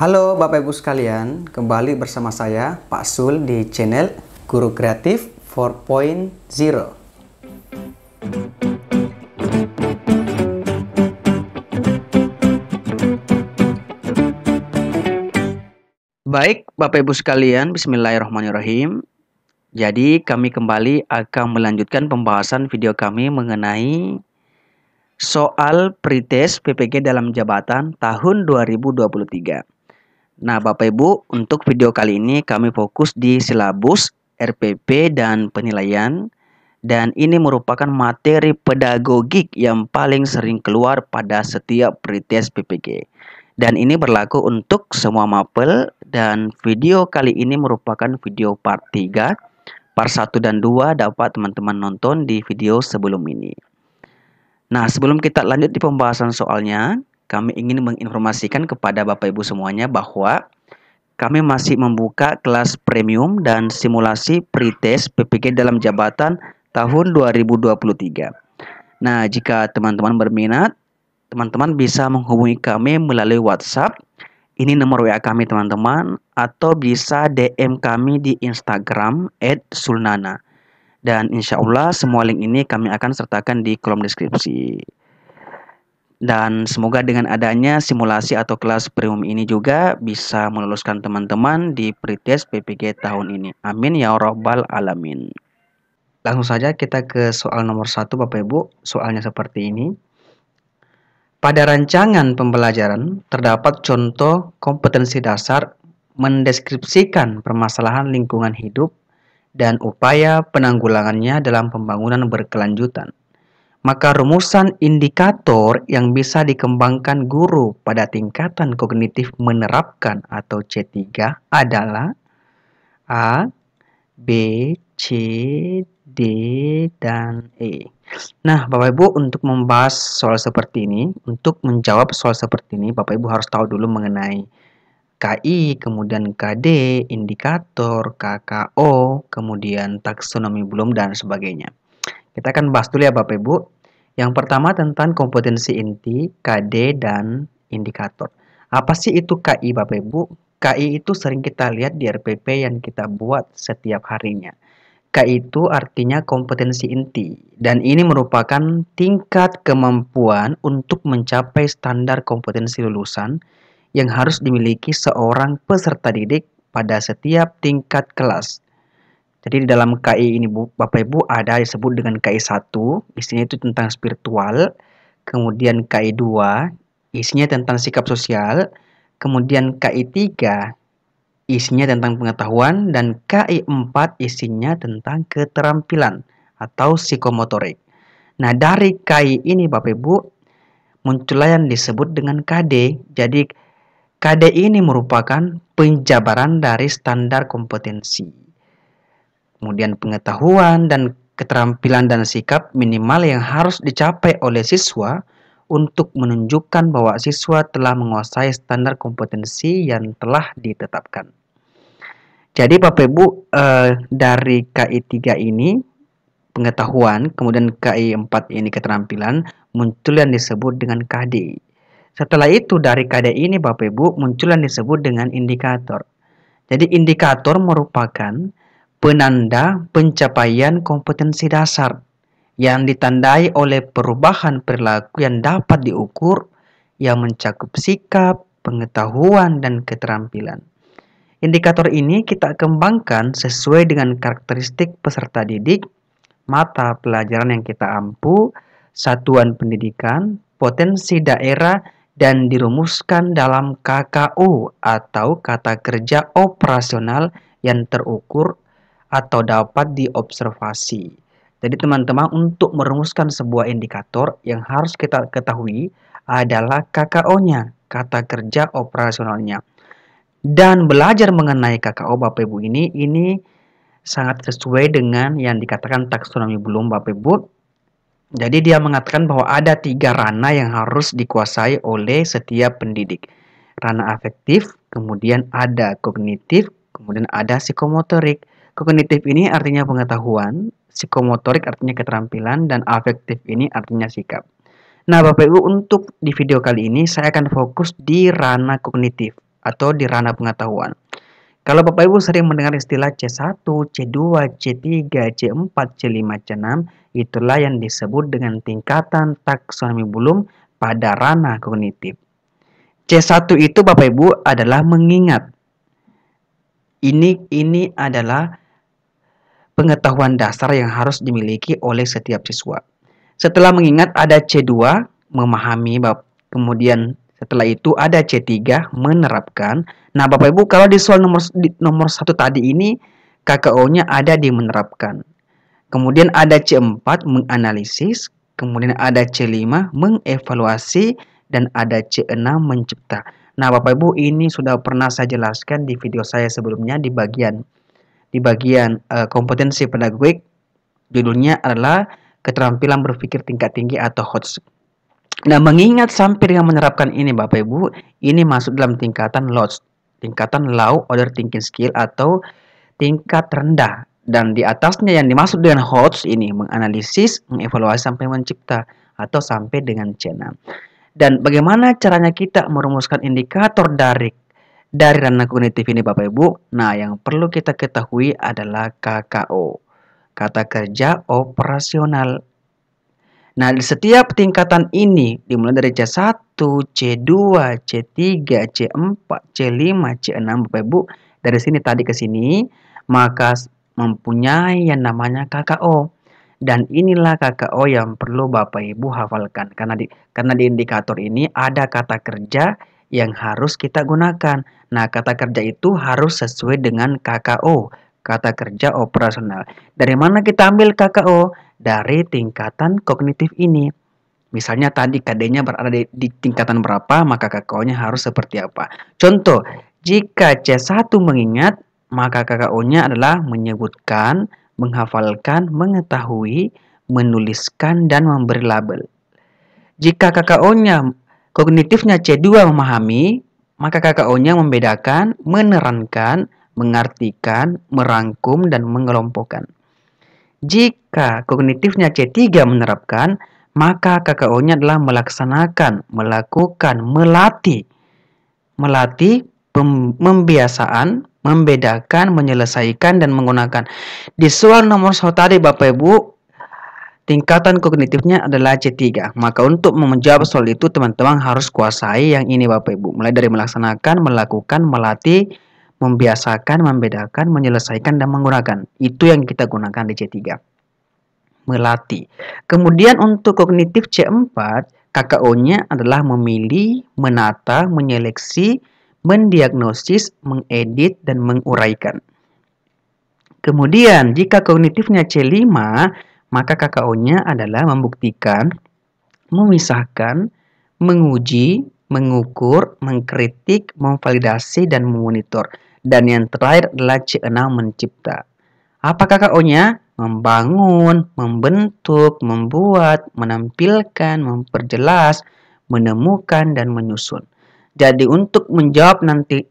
Halo Bapak Ibu sekalian, kembali bersama saya Pak Sul di channel Guru Kreatif 4.0. Baik Bapak Ibu sekalian, bismillahirrahmanirrahim. Jadi kami kembali akan melanjutkan pembahasan video kami mengenai soal pretest PPG dalam jabatan tahun 2023. Nah, Bapak Ibu, untuk video kali ini kami fokus di silabus, RPP, dan penilaian. Dan ini merupakan materi pedagogik yang paling sering keluar pada setiap pretest PPG. Dan ini berlaku untuk semua mapel, dan video kali ini merupakan video part 3. Part 1 dan 2 dapat teman-teman nonton di video sebelum ini. Nah, sebelum kita lanjut di pembahasan soalnya, kami ingin menginformasikan kepada Bapak Ibu semuanya bahwa kami masih membuka kelas premium dan simulasi pretest PPG dalam jabatan tahun 2023. Nah, jika teman-teman berminat, teman-teman bisa menghubungi kami melalui WhatsApp. Ini nomor WA kami teman-teman, atau bisa DM kami di Instagram @sulnana. Dan insya Allah semua link ini kami akan sertakan di kolom deskripsi. Dan semoga dengan adanya simulasi atau kelas premium ini juga bisa meluluskan teman-teman di pretest PPG tahun ini. Amin ya rabbal alamin. Langsung saja kita ke soal nomor 1 Bapak Ibu. Soalnya seperti ini. Pada rancangan pembelajaran terdapat contoh kompetensi dasar mendeskripsikan permasalahan lingkungan hidup dan upaya penanggulangannya dalam pembangunan berkelanjutan. Maka rumusan indikator yang bisa dikembangkan guru pada tingkatan kognitif menerapkan atau C3 adalah A, B, C, D, dan E. Nah, Bapak Ibu, untuk membahas soal seperti ini, untuk menjawab soal seperti ini, Bapak Ibu harus tahu dulu mengenai KI, kemudian KD, indikator, KKO, kemudian taksonomi belum, dan sebagainya. Kita akan bahas dulu ya Bapak Ibu. Yang pertama tentang kompetensi inti, KD, dan indikator. Apa sih itu KI Bapak Ibu? KI itu sering kita lihat di RPP yang kita buat setiap harinya. KI itu artinya kompetensi inti, dan ini merupakan tingkat kemampuan untuk mencapai standar kompetensi lulusan yang harus dimiliki seorang peserta didik pada setiap tingkat kelas. Jadi di dalam KI ini Bapak Ibu ada disebut dengan KI 1, isinya itu tentang spiritual, kemudian KI 2, isinya tentang sikap sosial, kemudian KI 3, isinya tentang pengetahuan, dan KI 4 isinya tentang keterampilan atau psikomotorik. Nah, dari KI ini Bapak Ibu muncullah yang disebut dengan KD. Jadi KD ini merupakan penjabaran dari standar kompetensi. Kemudian pengetahuan dan keterampilan dan sikap minimal yang harus dicapai oleh siswa untuk menunjukkan bahwa siswa telah menguasai standar kompetensi yang telah ditetapkan. Jadi Bapak Ibu, dari KI 3 ini pengetahuan, kemudian KI 4 ini keterampilan, muncul yang disebut dengan KD. Setelah itu dari KD ini Bapak Ibu muncul yang disebut dengan indikator. Jadi indikator merupakan penanda pencapaian kompetensi dasar yang ditandai oleh perubahan perilaku yang dapat diukur yang mencakup sikap, pengetahuan, dan keterampilan. Indikator ini kita kembangkan sesuai dengan karakteristik peserta didik, mata pelajaran yang kita ampu, satuan pendidikan, potensi daerah, dan dirumuskan dalam KKU atau kata kerja operasional yang terukur atau dapat diobservasi. Jadi teman-teman, untuk merumuskan sebuah indikator yang harus kita ketahui adalah KKO-nya, kata kerja operasionalnya. Dan belajar mengenai KKO Bapak Ibu ini sangat sesuai dengan yang dikatakan taksonomi belum Bapak Ibu. Jadi dia mengatakan bahwa ada 3 ranah yang harus dikuasai oleh setiap pendidik. Ranah afektif, kemudian ada kognitif, kemudian ada psikomotorik. Kognitif ini artinya pengetahuan, psikomotorik artinya keterampilan, dan afektif ini artinya sikap. Nah Bapak Ibu, untuk di video kali ini saya akan fokus di ranah kognitif. atau di ranah pengetahuan. Kalau Bapak Ibu sering mendengar istilah C1, C2, C3, C4, C5, C6, itulah yang disebut dengan tingkatan taksonomi Bloom pada ranah kognitif. C1 itu Bapak Ibu adalah mengingat. Ini adalah pengetahuan dasar yang harus dimiliki oleh setiap siswa. Setelah mengingat ada C2, memahami, kemudian setelah itu ada C3, menerapkan. Nah, Bapak Ibu, kalau di soal nomor 1 tadi ini, KKO-nya ada di menerapkan. Kemudian ada C4, menganalisis. Kemudian ada C5, mengevaluasi. Dan ada C6, mencipta. Nah, Bapak Ibu, ini sudah pernah saya jelaskan di video saya sebelumnya di bagian kompetensi pedagogik. Judulnya adalah keterampilan berpikir tingkat tinggi atau HOTS. Nah, mengingat sampai dengan menerapkan ini Bapak Ibu, ini masuk dalam tingkatan LOTS, tingkatan Low Order Thinking Skill atau tingkat rendah. Dan di atasnya yang dimaksud dengan HOTS ini menganalisis, mengevaluasi sampai mencipta atau sampai dengan C6. Dan bagaimana caranya kita merumuskan indikator dari ranah kognitif ini Bapak Ibu? Nah, yang perlu kita ketahui adalah KKO, kata kerja operasional. Nah, di setiap tingkatan ini dimulai dari C1, C2, C3, C4, C5, C6 Bapak Ibu. Dari sini tadi ke sini, maka mempunyai yang namanya KKO. Dan inilah KKO yang perlu Bapak Ibu hafalkan. Karena di indikator ini ada kata kerja yang harus kita gunakan. Nah, kata kerja itu harus sesuai dengan KKO, kata kerja operasional. Dari mana kita ambil KKO? Dari tingkatan kognitif ini. Misalnya tadi KD-nya berada di tingkatan berapa, maka KKO-nya harus seperti apa. Contoh, jika C1 mengingat, maka KKO-nya adalah menyebutkan, menghafalkan, mengetahui, menuliskan, dan memberi label. Jika KKO-nya kognitifnya C2 memahami, maka KKO-nya membedakan, menerangkan, mengartikan, merangkum, dan mengelompokkan. Jika kognitifnya C3 menerapkan, maka KKO-nya adalah melaksanakan, melakukan, melatih, pembiasaan, membedakan, menyelesaikan, dan menggunakan. Di soal nomor 1 tadi Bapak Ibu, tingkatan kognitifnya adalah C3. Maka untuk menjawab soal itu teman-teman harus kuasai yang ini Bapak Ibu. Mulai dari melaksanakan, melakukan, melatih, membiasakan, membedakan, menyelesaikan, dan menggunakan. Itu yang kita gunakan di C3. Melatih. Kemudian untuk kognitif C4, KKO-nya adalah memilih, menata, menyeleksi, mendiagnosis, mengedit, dan menguraikan. Kemudian jika kognitifnya C5, maka KKO-nya adalah membuktikan, memisahkan, menguji, mengukur, mengkritik, memvalidasi, dan memonitor. Dan yang terakhir adalah C6, mencipta. Apa KKO-nya? Membangun, membentuk, membuat, menampilkan, memperjelas, menemukan, dan menyusun. Jadi untuk menjawab nanti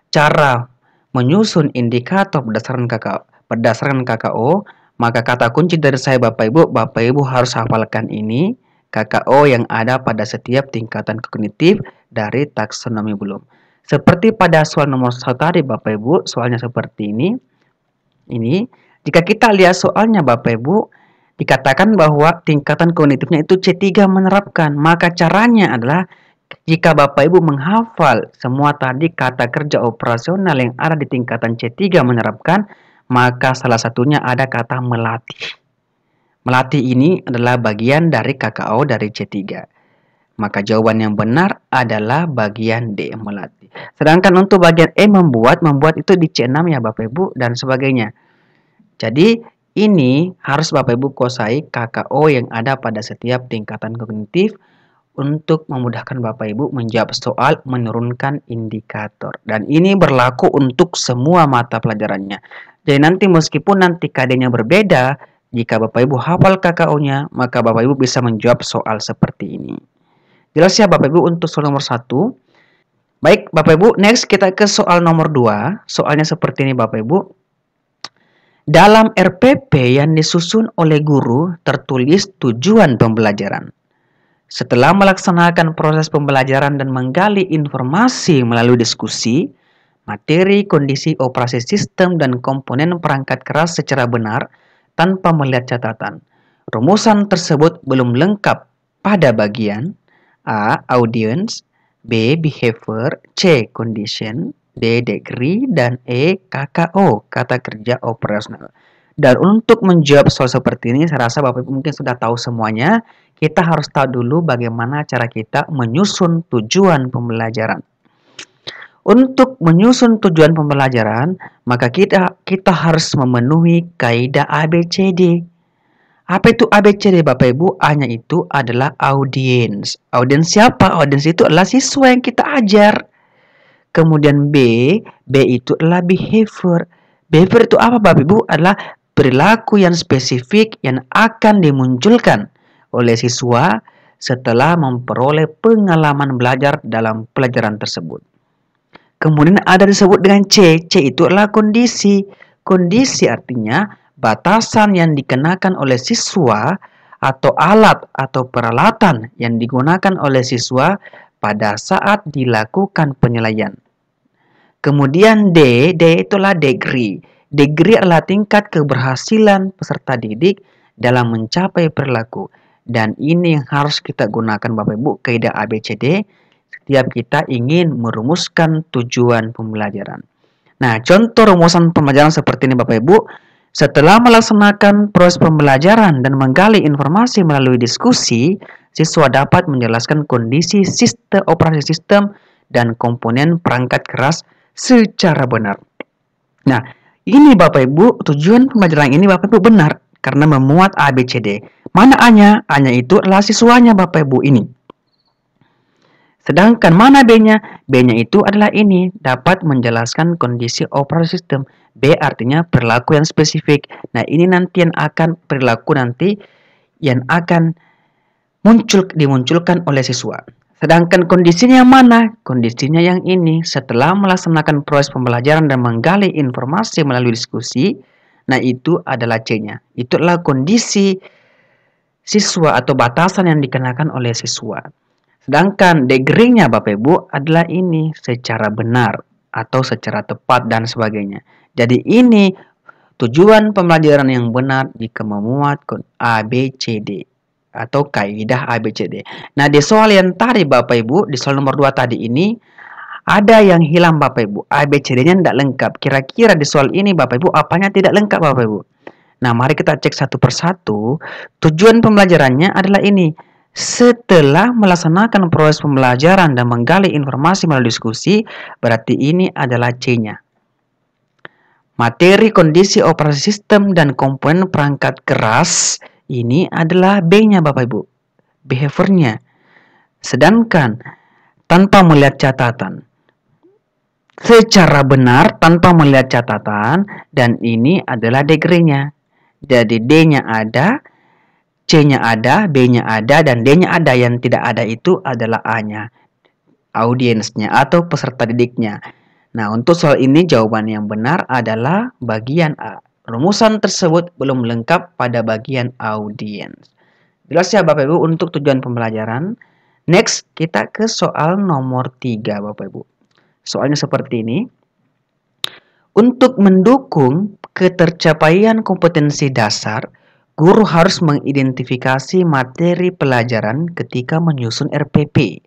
cara menyusun indikator berdasarkan KKO, maka kata kunci dari saya Bapak Ibu harus hafalkan ini KKO yang ada pada setiap tingkatan kognitif dari taksonomi Bloom. Seperti pada soal nomor 1 tadi Bapak Ibu, soalnya seperti ini. Jika kita lihat soalnya Bapak Ibu, dikatakan bahwa tingkatan kognitifnya itu C3 menerapkan. Maka caranya adalah jika Bapak Ibu menghafal semua tadi kata kerja operasional yang ada di tingkatan C3 menerapkan, maka salah satunya ada kata melatih. Melatih ini adalah bagian dari KKO dari C3. Maka jawaban yang benar adalah bagian D, melatih. Sedangkan untuk bagian E, membuat itu di C6 ya Bapak Ibu dan sebagainya. Jadi ini harus Bapak Ibu kuasai KKO yang ada pada setiap tingkatan kognitif untuk memudahkan Bapak Ibu menjawab soal menurunkan indikator. Dan ini berlaku untuk semua mata pelajarannya. Jadi nanti meskipun nanti KD-nya berbeda, jika Bapak Ibu hafal KKO-nya, maka Bapak Ibu bisa menjawab soal seperti ini. Jelas ya Bapak Ibu untuk soal nomor 1. Baik Bapak Ibu, next kita ke soal nomor 2. Soalnya seperti ini Bapak Ibu. Dalam RPP yang disusun oleh guru tertulis tujuan pembelajaran. Setelah melaksanakan proses pembelajaran dan menggali informasi melalui diskusi, materi, kondisi operasi sistem, dan komponen perangkat keras secara benar tanpa melihat catatan. Rumusan tersebut belum lengkap pada bagian A. Audience, B. Behavior, C. Condition, D. Degree, dan E. KKO, kata kerja operasional. Dan untuk menjawab soal seperti ini, saya rasa Bapak Ibu mungkin sudah tahu semuanya. Kita harus tahu dulu bagaimana cara kita menyusun tujuan pembelajaran. Untuk menyusun tujuan pembelajaran, maka kita harus memenuhi kaidah ABCD. Apa itu ABCD Bapak Ibu? A-nya itu adalah audiens. Audiens siapa? Audiens itu adalah siswa yang kita ajar. Kemudian B itu adalah behavior. Behavior itu apa Bapak Ibu? Adalah perilaku yang spesifik yang akan dimunculkan oleh siswa setelah memperoleh pengalaman belajar dalam pelajaran tersebut. Kemudian ada disebut dengan C. C itu adalah kondisi. Kondisi artinya batasan yang dikenakan oleh siswa atau alat atau peralatan yang digunakan oleh siswa pada saat dilakukan penilaian. Kemudian D itulah degree. Degree adalah tingkat keberhasilan peserta didik dalam mencapai perilaku. Dan ini yang harus kita gunakan Bapak Ibu, kaidah ABCD setiap kita ingin merumuskan tujuan pembelajaran. Nah, contoh rumusan pembelajaran seperti ini Bapak Ibu. Setelah melaksanakan proses pembelajaran dan menggali informasi melalui diskusi, siswa dapat menjelaskan kondisi sistem operasi sistem dan komponen perangkat keras secara benar. Nah, ini Bapak Ibu, tujuan pembelajaran ini Bapak Ibu benar karena memuat ABCD. Mana A-nya? A-nya itu adalah siswanya Bapak Ibu ini. Sedangkan mana B-nya? B-nya itu adalah ini, dapat menjelaskan kondisi operasi sistem. B artinya perilaku yang spesifik. Nah, ini nanti yang akan perilaku nanti yang akan dimunculkan oleh siswa. Sedangkan kondisinya yang mana? Kondisinya yang ini. Setelah melaksanakan proses pembelajaran dan menggali informasi melalui diskusi, nah itu adalah C-nya. Itu adalah kondisi siswa atau batasan yang dikenakan oleh siswa. Sedangkan degree-nya Bapak Ibu adalah ini, secara benar atau secara tepat dan sebagainya. Jadi ini tujuan pembelajaran yang benar jika memuat ABCD atau kaidah ABCD. Nah, di soal yang tadi Bapak Ibu, di soal nomor 2 tadi ini ada yang hilang Bapak Ibu. ABCD-nya tidak lengkap. Kira-kira di soal ini Bapak Ibu apanya tidak lengkap Bapak Ibu? Nah, mari kita cek satu persatu. Tujuan pembelajarannya adalah ini. Setelah melaksanakan proses pembelajaran dan menggali informasi melalui diskusi, berarti ini adalah C-nya. Materi, kondisi, operasi sistem, dan komponen perangkat keras, ini adalah B-nya Bapak Ibu. Behaviornya. Sedangkan tanpa melihat catatan. Secara benar tanpa melihat catatan, dan ini adalah degree-nya. Jadi D-nya ada, C-nya ada, B-nya ada, dan D-nya ada. Yang tidak ada itu adalah A-nya, audiensnya atau peserta didiknya. Nah, untuk soal ini jawaban yang benar adalah bagian A. Rumusan tersebut belum lengkap pada bagian audiens. Jelas ya Bapak Ibu untuk tujuan pembelajaran. Next, kita ke soal nomor 3 Bapak Ibu. Soalnya seperti ini. Untuk mendukung ketercapaian kompetensi dasar, guru harus mengidentifikasi materi pelajaran ketika menyusun RPP,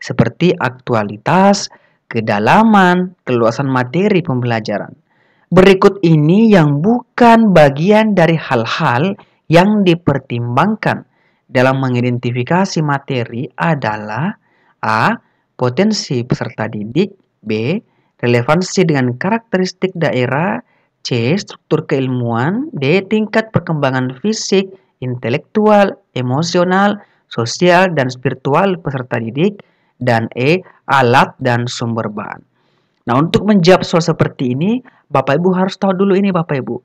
seperti aktualitas, kedalaman, keluasan materi pembelajaran. Berikut ini yang bukan bagian dari hal-hal yang dipertimbangkan dalam mengidentifikasi materi adalah A. Potensi peserta didik, B. Relevansi dengan karakteristik daerah, C. Struktur keilmuan, D. Tingkat perkembangan fisik, intelektual, emosional, sosial, dan spiritual peserta didik, dan E. Alat dan sumber bahan. Nah, untuk menjawab soal seperti ini, Bapak Ibu harus tahu dulu ini Bapak Ibu.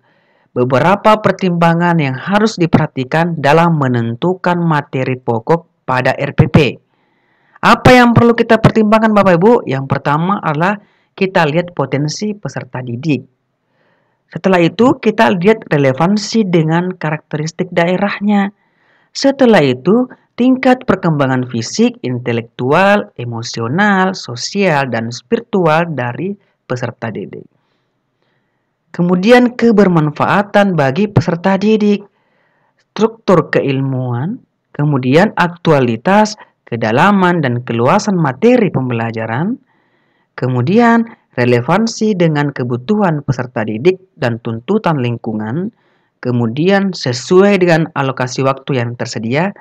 Beberapa pertimbangan yang harus diperhatikan dalam menentukan materi pokok pada RPP. Apa yang perlu kita pertimbangkan Bapak Ibu? Yang pertama adalah kita lihat potensi peserta didik. Setelah itu kita lihat relevansi dengan karakteristik daerahnya. Setelah itu tingkat perkembangan fisik, intelektual, emosional, sosial, dan spiritual dari peserta didik. Kemudian kebermanfaatan bagi peserta didik, struktur keilmuan, kemudian aktualitas, kedalaman dan keluasan materi pembelajaran, kemudian relevansi dengan kebutuhan peserta didik dan tuntutan lingkungan, kemudian sesuai dengan alokasi waktu yang tersedia,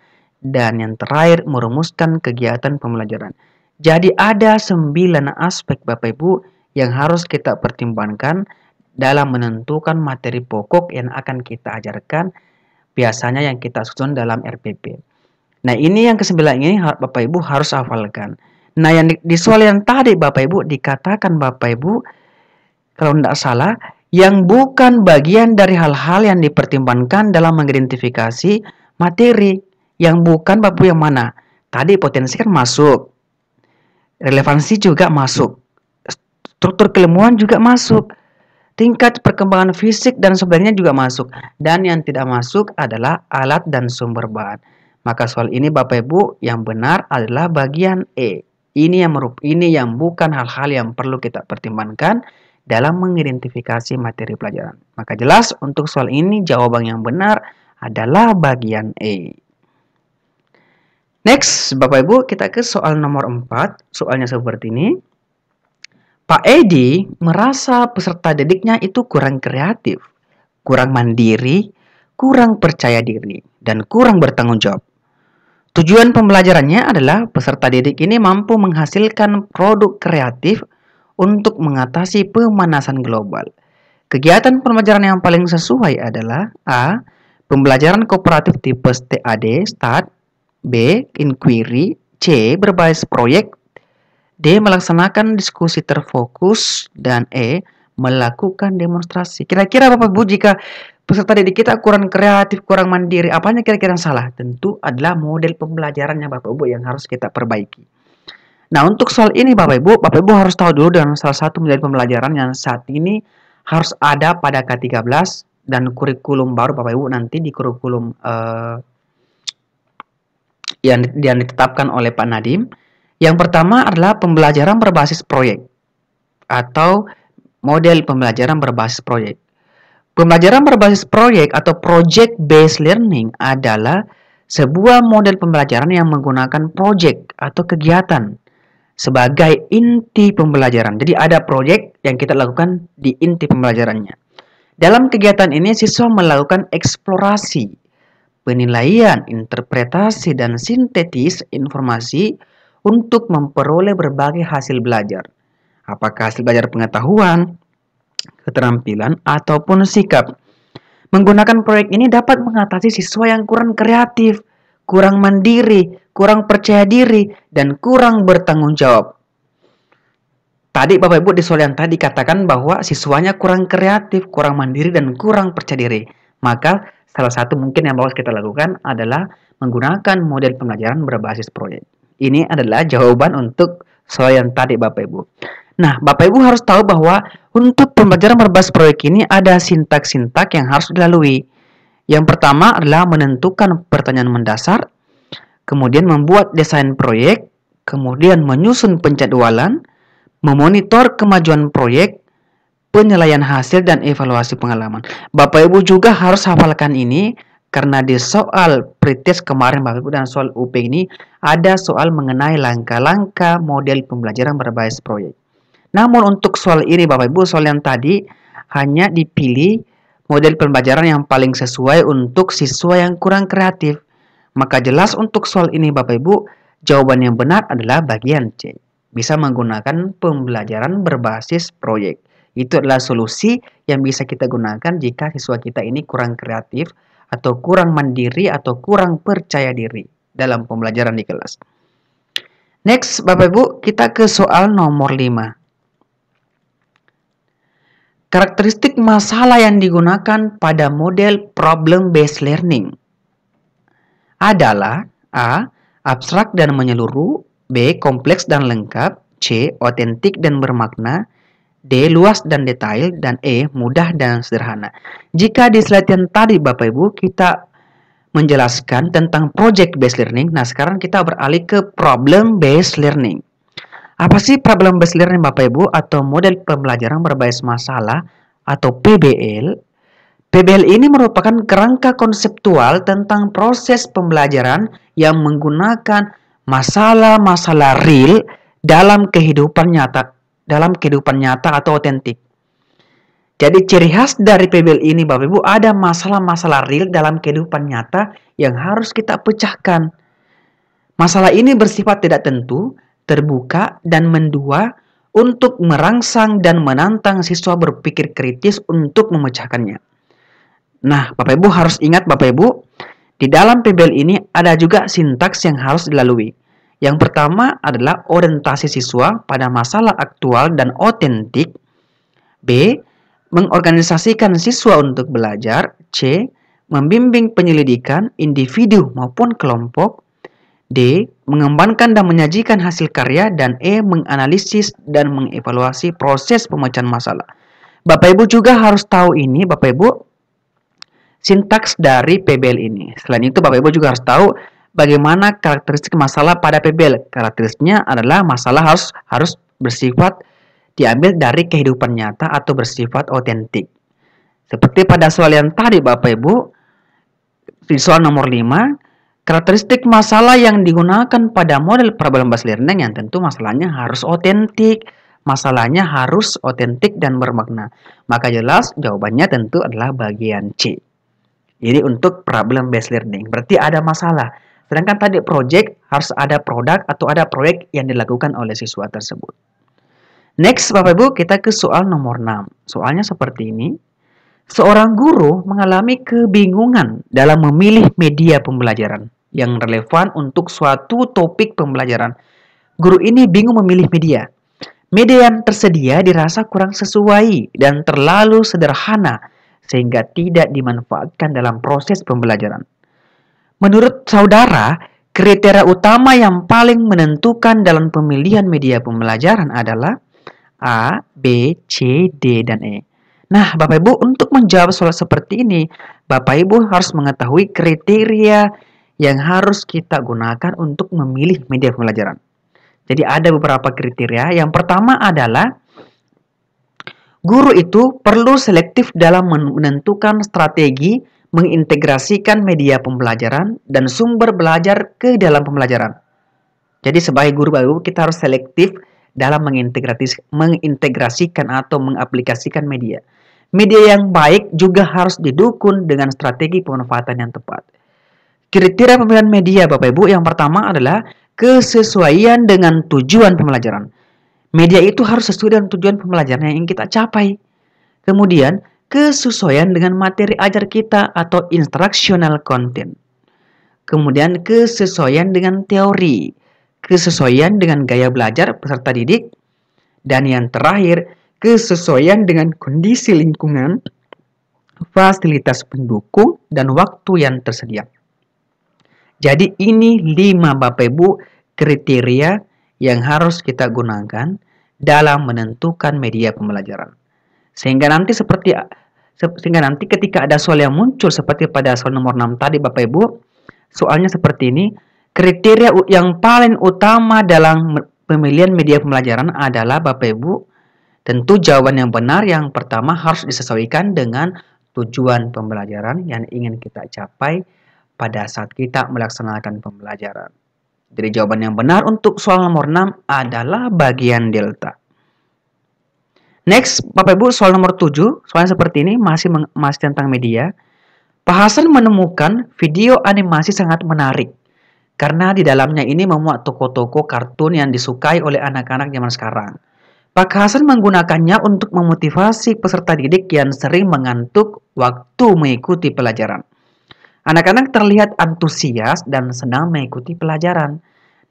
dan yang terakhir merumuskan kegiatan pembelajaran. Jadi ada 9 aspek Bapak Ibu yang harus kita pertimbangkan dalam menentukan materi pokok yang akan kita ajarkan, biasanya yang kita susun dalam RPP. Nah, ini yang ke-9 ini Bapak Ibu harus hafalkan. Nah, yang di soal yang tadi Bapak Ibu dikatakan Bapak Ibu, kalau tidak salah, yang bukan bagian dari hal-hal yang dipertimbangkan dalam mengidentifikasi materi. Yang bukan Bapak Ibu yang mana? Tadi potensi kan masuk. Relevansi juga masuk. Struktur keilmuan juga masuk. Tingkat perkembangan fisik dan sebagainya juga masuk. Dan yang tidak masuk adalah alat dan sumber bahan. Maka soal ini Bapak Ibu yang benar adalah bagian E. Ini yang bukan hal-hal yang perlu kita pertimbangkan dalam mengidentifikasi materi pelajaran. Maka jelas untuk soal ini jawaban yang benar adalah bagian E. Next, Bapak Ibu, kita ke soal nomor 4. Soalnya seperti ini. Pak Edi merasa peserta didiknya itu kurang kreatif, kurang mandiri, kurang percaya diri, dan kurang bertanggung jawab. Tujuan pembelajarannya adalah peserta didik ini mampu menghasilkan produk kreatif untuk mengatasi pemanasan global. Kegiatan pembelajaran yang paling sesuai adalah A. Pembelajaran kooperatif tipe TAD, START, B. Inquiry, C. Berbasis proyek, D. Melaksanakan diskusi terfokus, dan E. Melakukan demonstrasi. Kira-kira Bapak Ibu, jika peserta didik kita kurang kreatif, kurang mandiri, apanya kira-kira yang salah? Tentu adalah model pembelajarannya Bapak Ibu yang harus kita perbaiki. Nah, untuk soal ini Bapak Ibu harus tahu dulu dengan salah satu model pembelajaran yang saat ini harus ada pada K13 dan kurikulum baru Bapak Ibu nanti di kurikulum yang ditetapkan oleh Pak Nadiem. Yang pertama adalah pembelajaran berbasis proyek atau model pembelajaran berbasis proyek. Pembelajaran berbasis proyek atau project based learning adalah sebuah model pembelajaran yang menggunakan proyek atau kegiatan sebagai inti pembelajaran. Jadi ada proyek yang kita lakukan di inti pembelajarannya. Dalam kegiatan ini siswa melakukan eksplorasi, penilaian, interpretasi, dan sintetis informasi untuk memperoleh berbagai hasil belajar. Apakah hasil belajar pengetahuan, keterampilan, ataupun sikap. Menggunakan proyek ini dapat mengatasi siswa yang kurang kreatif, kurang mandiri, kurang percaya diri, dan kurang bertanggung jawab. Tadi Bapak Ibu di soal yang tadi katakan bahwa siswanya kurang kreatif, kurang mandiri, dan kurang percaya diri. Maka salah satu mungkin yang harus kita lakukan adalah menggunakan model pembelajaran berbasis proyek. Ini adalah jawaban untuk soal yang tadi Bapak Ibu. Nah, Bapak Ibu harus tahu bahwa untuk pembelajaran berbasis proyek ini ada sintak-sintak yang harus dilalui. Yang pertama adalah menentukan pertanyaan mendasar, kemudian membuat desain proyek, kemudian menyusun penjadwalan, memonitor kemajuan proyek, penilaian hasil, dan evaluasi pengalaman. Bapak Ibu juga harus hafalkan ini karena di soal pretest kemarin Bapak Ibu dan soal UP ini ada soal mengenai langkah-langkah model pembelajaran berbasis proyek. Namun untuk soal ini Bapak Ibu, soal yang tadi hanya dipilih model pembelajaran yang paling sesuai untuk siswa yang kurang kreatif. Maka jelas untuk soal ini Bapak Ibu, jawaban yang benar adalah bagian C. Bisa menggunakan pembelajaran berbasis proyek. Itu adalah solusi yang bisa kita gunakan jika siswa kita ini kurang kreatif atau kurang mandiri atau kurang percaya diri dalam pembelajaran di kelas. Next, Bapak Ibu, kita ke soal nomor 5. Karakteristik masalah yang digunakan pada model problem based learning adalah A. Abstrak dan menyeluruh, B. Kompleks dan lengkap, C. Otentik dan bermakna, D. Luas dan detail, dan E. Mudah dan sederhana. Jika di slide yang tadi Bapak Ibu kita menjelaskan tentang project based learning. Nah, sekarang kita beralih ke problem based learning. Apa sih problem based learning Bapak Ibu atau model pembelajaran berbasis masalah atau PBL? PBL ini merupakan kerangka konseptual tentang proses pembelajaran yang menggunakan masalah-masalah real dalam kehidupan nyata atau otentik. Jadi ciri khas dari PBL ini Bapak Ibu ada masalah-masalah real dalam kehidupan nyata yang harus kita pecahkan. Masalah ini bersifat tidak tentu, terbuka, dan mendua untuk merangsang dan menantang siswa berpikir kritis untuk memecahkannya. Nah, Bapak Ibu harus ingat Bapak Ibu, di dalam PBL ini ada juga sintaks yang harus dilalui. Yang pertama adalah orientasi siswa pada masalah aktual dan otentik. B. Mengorganisasikan siswa untuk belajar. C. Membimbing penyelidikan individu maupun kelompok. D. Mengembangkan dan menyajikan hasil karya. Dan E. Menganalisis dan mengevaluasi proses pemecahan masalah. Bapak Ibu juga harus tahu ini Bapak Ibu sintaks dari PBL ini. Selain itu Bapak Ibu juga harus tahu bagaimana karakteristik masalah pada PBL. Karakteristiknya adalah masalah harus bersifat diambil dari kehidupan nyata atau bersifat otentik. Seperti pada soal yang tadi Bapak Ibu, di soal nomor 5, karakteristik masalah yang digunakan pada model problem based learning yang tentu masalahnya harus otentik. Masalahnya harus otentik dan bermakna. Maka jelas jawabannya tentu adalah bagian C. Jadi untuk problem based learning berarti ada masalah. Sedangkan tadi project harus ada produk atau ada proyek yang dilakukan oleh siswa tersebut. Next Bapak Ibu kita ke soal nomor 6. Soalnya seperti ini. Seorang guru mengalami kebingungan dalam memilih media pembelajaran yang relevan untuk suatu topik pembelajaran. Guru ini bingung memilih media. Media yang tersedia dirasa kurang sesuai dan terlalu sederhana sehingga tidak dimanfaatkan dalam proses pembelajaran. Menurut saudara, kriteria utama yang paling menentukan dalam pemilihan media pembelajaran adalah A, B, C, D, dan E. Nah, Bapak Ibu, untuk menjawab soal seperti ini, Bapak Ibu harus mengetahui kriteria yang harus kita gunakan untuk memilih media pembelajaran. Jadi ada beberapa kriteria. Yang pertama adalah guru itu perlu selektif dalam menentukan strategi mengintegrasikan media pembelajaran dan sumber belajar ke dalam pembelajaran. Jadi sebagai guru Bapak Ibu kita harus selektif dalam mengintegrasikan atau mengaplikasikan media. Media yang baik juga harus didukung dengan strategi pemanfaatan yang tepat. Kriteria pemilihan media Bapak Ibu yang pertama adalah kesesuaian dengan tujuan pembelajaran. Media itu harus sesuai dengan tujuan pembelajaran yang ingin kita capai. Kemudian, kesesuaian dengan materi ajar kita atau instructional content. Kemudian, kesesuaian dengan teori. Kesesuaian dengan gaya belajar peserta didik, dan yang terakhir, kesesuaian dengan kondisi lingkungan, fasilitas pendukung, dan waktu yang tersedia. Jadi ini 5 Bapak Ibu kriteria yang harus kita gunakan dalam menentukan media pembelajaran. Sehingga nanti ketika ada soal yang muncul seperti pada soal nomor 6 tadi Bapak Ibu, soalnya seperti ini. Kriteria yang paling utama dalam pemilihan media pembelajaran adalah Bapak Ibu, tentu jawaban yang benar yang pertama harus disesuaikan dengan tujuan pembelajaran yang ingin kita capai pada saat kita melaksanakan pembelajaran. Jadi jawaban yang benar untuk soal nomor 6 adalah bagian delta. Next, Bapak Ibu, soal nomor 7, soalnya seperti ini masih tentang media. Pak Hasan menemukan video animasi sangat menarik. Karena di dalamnya ini memuat toko-toko kartun yang disukai oleh anak-anak zaman sekarang. Pak Hasan menggunakannya untuk memotivasi peserta didik yang sering mengantuk waktu mengikuti pelajaran. Anak-anak terlihat antusias dan senang mengikuti pelajaran.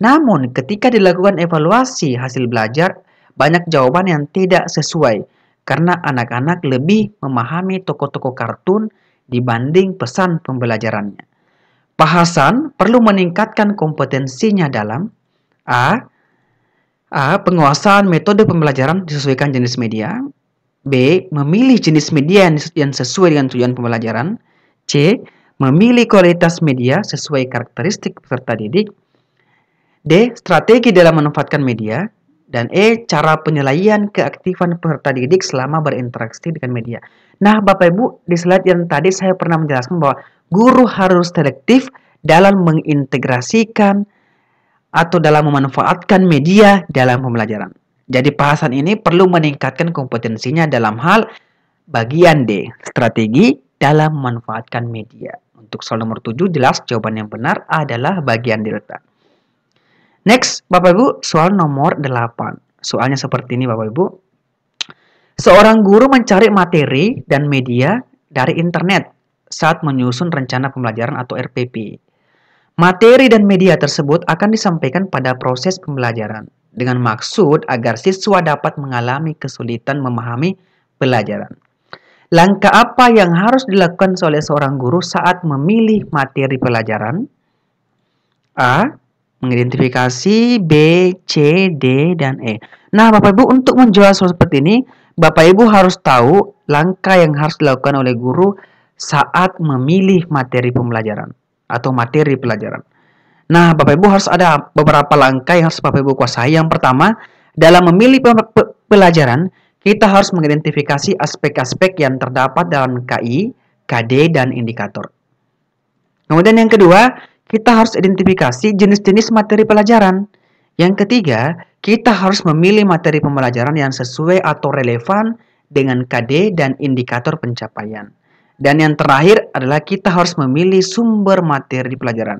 Namun, ketika dilakukan evaluasi hasil belajar, banyak jawaban yang tidak sesuai. Karena anak-anak lebih memahami toko-toko kartun dibanding pesan pembelajarannya. Pak Hasan perlu meningkatkan kompetensinya dalam A. Penguasaan metode pembelajaran disesuaikan jenis media. B. Memilih jenis media yang sesuai dengan tujuan pembelajaran. C. memilih kualitas media sesuai karakteristik peserta didik. D. Strategi dalam memanfaatkan media. Dan E. Cara penilaian keaktifan peserta didik selama berinteraksi dengan media. Nah, Bapak Ibu, di slide yang tadi saya pernah menjelaskan bahwa guru harus selektif dalam mengintegrasikan atau dalam memanfaatkan media dalam pembelajaran. Jadi bahasan ini perlu meningkatkan kompetensinya dalam hal bagian D, strategi dalam memanfaatkan media. Untuk soal nomor 7 jelas jawaban yang benar adalah bagian delta. Next, Bapak Ibu, soal nomor 8. Soalnya seperti ini Bapak Ibu. Seorang guru mencari materi dan media dari internet saat menyusun rencana pembelajaran atau RPP. Materi dan media tersebut akan disampaikan pada proses pembelajaran dengan maksud agar siswa dapat mengalami kesulitan memahami pelajaran. Langkah apa yang harus dilakukan oleh seorang guru saat memilih materi pelajaran? A. Mengidentifikasi B, C, D, dan E. Nah, Bapak Ibu, untuk menjawab soal seperti ini, Bapak Ibu harus tahu langkah yang harus dilakukan oleh guru saat memilih materi pembelajaran atau materi pelajaran. Nah, Bapak Ibu harus ada beberapa langkah yang harus Bapak Ibu kuasai. Yang pertama, dalam memilih pelajaran, kita harus mengidentifikasi aspek-aspek yang terdapat dalam KI, KD, dan indikator. Kemudian yang kedua, kita harus identifikasi jenis-jenis materi pelajaran. Yang ketiga, kita harus memilih materi pembelajaran yang sesuai atau relevan dengan KD dan indikator pencapaian. Dan yang terakhir adalah kita harus memilih sumber materi pelajaran.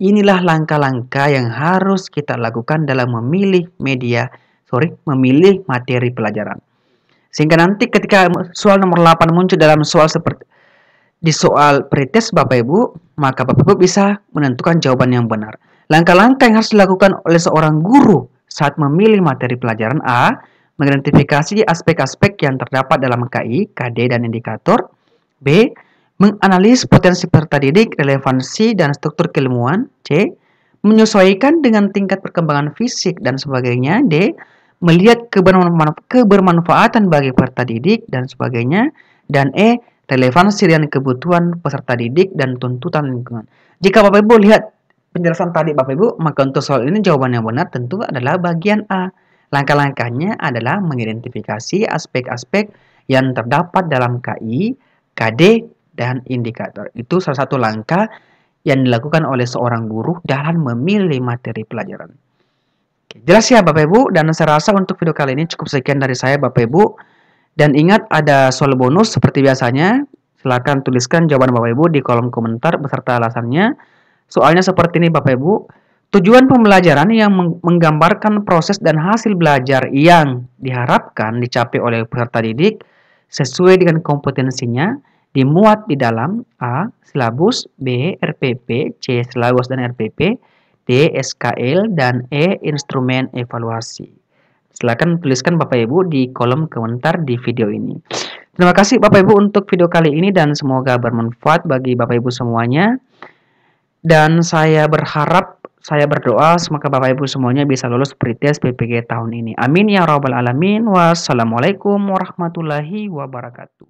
Inilah langkah-langkah yang harus kita lakukan dalam memilih memilih materi pelajaran. Sehingga nanti ketika soal nomor 8 muncul dalam soal seperti di soal pretest Bapak Ibu, maka Bapak Ibu bisa menentukan jawaban yang benar. Langkah-langkah yang harus dilakukan oleh seorang guru saat memilih materi pelajaran. A. Mengidentifikasi aspek-aspek yang terdapat dalam KI, KD, dan indikator. B. Menganalisis potensi peserta didik, relevansi, dan struktur keilmuan. C. Menyesuaikan dengan tingkat perkembangan fisik dan sebagainya. D. Melihat kebermanfaatan bagi peserta didik dan sebagainya. Dan E. Relevansi dan kebutuhan peserta didik dan tuntutan lingkungan. Jika Bapak Ibu lihat penjelasan tadi Bapak Ibu, maka untuk soal ini jawaban yang benar tentu adalah bagian A. Langkah-langkahnya adalah mengidentifikasi aspek-aspek yang terdapat dalam KI, KD, dan indikator. Itu salah satu langkah yang dilakukan oleh seorang guru dalam memilih materi pelajaran. Oke, jelas ya Bapak Ibu, dan saya rasa untuk video kali ini cukup sekian dari saya Bapak Ibu. Dan ingat ada soal bonus seperti biasanya. Silakan tuliskan jawaban Bapak Ibu di kolom komentar beserta alasannya. Soalnya seperti ini Bapak Ibu. Tujuan pembelajaran yang menggambarkan proses dan hasil belajar yang diharapkan dicapai oleh peserta didik sesuai dengan kompetensinya dimuat di dalam A. Silabus, B. RPP, C. Silabus dan RPP, D. SKL, dan E. Instrumen evaluasi. Silakan tuliskan Bapak Ibu di kolom komentar di video ini. Terima kasih Bapak Ibu untuk video kali ini dan semoga bermanfaat bagi Bapak Ibu semuanya. Dan saya berdoa semoga Bapak Ibu semuanya bisa lulus pretest PPG tahun ini. Amin ya rabbal alamin. Wassalamualaikum warahmatullahi wabarakatuh.